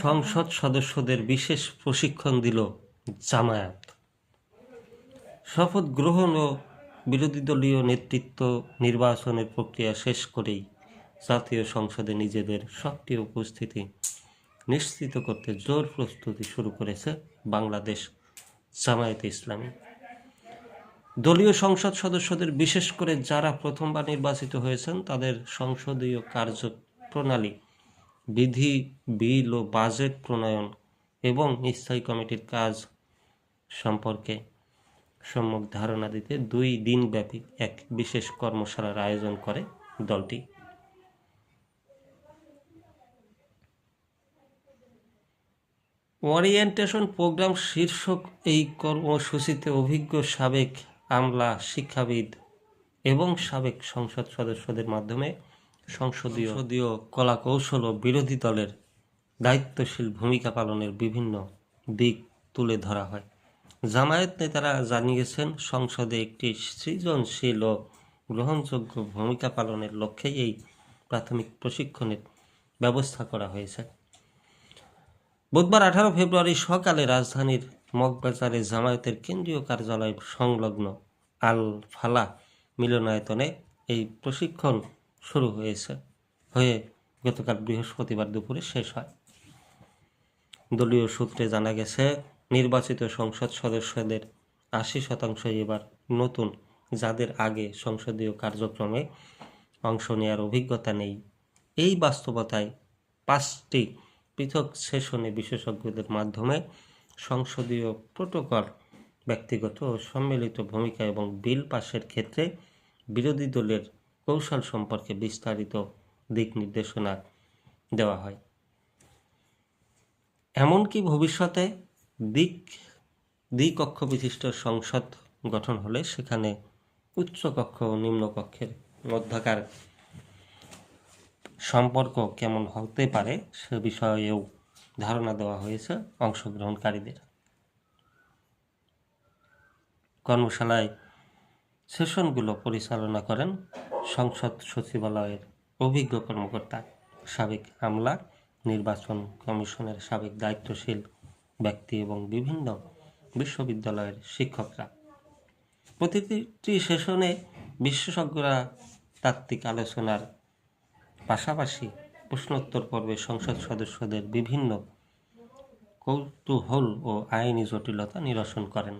সংসদ সদস্যদের বিশেষ প্রশিক্ষণ দিল জামায়াত। শপথ গ্রহণ ও বিরোধী দলীয় নেতৃত্ব নির্বাচনের প্রক্রিয়া শেষ করেই জাতীয় সংসদে নিজেদের সক্রিয় উপস্থিতি নিশ্চিত করতে জোর প্রস্তুতি শুরু করেছে বাংলাদেশ জামায়াতে ইসলামী। দলীয় সংসদ সদস্যদের, বিশেষ করে যারা প্রথমবার নির্বাচিত হয়েছেন, তাদের সংসদীয় কার্যপ্রণালী, বিধি, বিল ও বাজেট প্রণয়ন এবং স্থায়ী কমিটির কাজ সম্পর্কে সম্যক ধারণা দিতে 2 দিনব্যাপী এক বিশেষ কর্মশালার আয়োজন করে দলটি। ওরিয়েন্টেশন প্রোগ্রাম শীর্ষক এই কর্মসূচিতে অভিজ্ঞ সাবেক আমলা, শিক্ষাবিদ এবং সাবেক সংসদ সদস্যদের মাধ্যমে সংসদীয় কলাকৌশল ও বিরোধী দলের দায়িত্বশীল ভূমিকা পালনের বিভিন্ন দিক তুলে ধরা হয়। জামায়াত নেতারা জানিয়েছেন, সংসদে একটি সৃজনশীল ও গ্রহণযোগ্য ভূমিকা পালনের লক্ষ্যেই এই প্রাথমিক প্রশিক্ষণের ব্যবস্থা করা হয়েছে। বুধবার 18 ফেব্রুয়ারি সকালে রাজধানীর মগবাজারে জামায়াতের কেন্দ্রীয় কার্যালয় সংলগ্ন আল ফালাহ মিলনায়তনে এই প্রশিক্ষণ শুরু হয়ে গতকাল বৃহস্পতিবার দুপুরে শেষ হয়। দলীয় সূত্রে জানা গেছে, নির্বাচিত সংসদ সদস্যদের 80% এবার নতুন, যাদের আগে সংসদীয় কার্যক্রমে অংশ নেওয়ার অভিজ্ঞতা নেই। এই বাস্তবতায় 5টি পৃথক সেশনে বিশেষজ্ঞদের মাধ্যমে সংসদীয় প্রোটোকল, ব্যক্তিগত ও সম্মিলিত ভূমিকা এবং বিল পাশের ক্ষেত্রে বিরোধী দলের কৌশল সম্পর্কে বিস্তারিত দিক নির্দেশনা দেওয়া হয়। এমনকি ভবিষ্যতে দ্বিকক্ষ বিশিষ্ট সংসদ গঠন হলে সেখানে উচ্চকক্ষ ও নিম্নকক্ষের মধ্যকার সম্পর্ক কেমন হতে পারে সে বিষয়েও ধারণা দেওয়া হয়েছে অংশগ্রহণকারীদের। কর্মশালায় সেশনগুলো পরিচালনা করেন সংসদ সচিবালয়ের অভিজ্ঞ কর্মকর্তা, সাবেক আমলা, নির্বাচন কমিশনের সাবেক দায়িত্বশীল ব্যক্তি এবং বিভিন্ন বিশ্ববিদ্যালয়ের শিক্ষকরা। প্রতিটি সেশনে বিশেষজ্ঞরা তাত্ত্বিক আলোচনার পাশাপাশি প্রশ্নোত্তর পর্বে সংসদ সদস্যদের বিভিন্ন কৌতূহল ও আইনি জটিলতা নিরসন করেন।